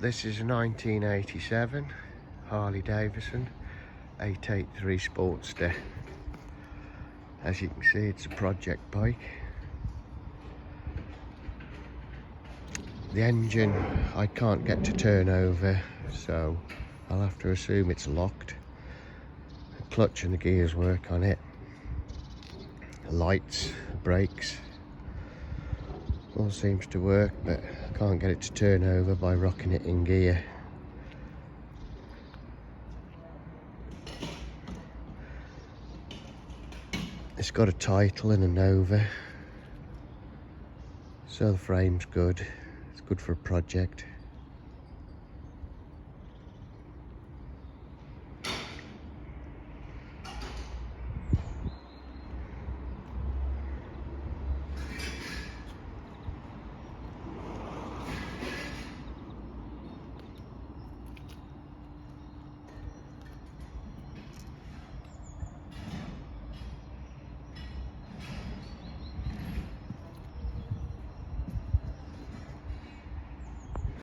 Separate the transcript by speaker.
Speaker 1: This is a 1987 Harley Davidson 883 Sportster. As you can see, it's a project bike. The engine I can't get to turn over, so I'll have to assume it's locked. The clutch and the gears work on it. The lights, the brakes, all seems to work, but I can't get it to turn over by rocking it in gear. It's got a title and a Nova, so the frame's good. It's good for a project.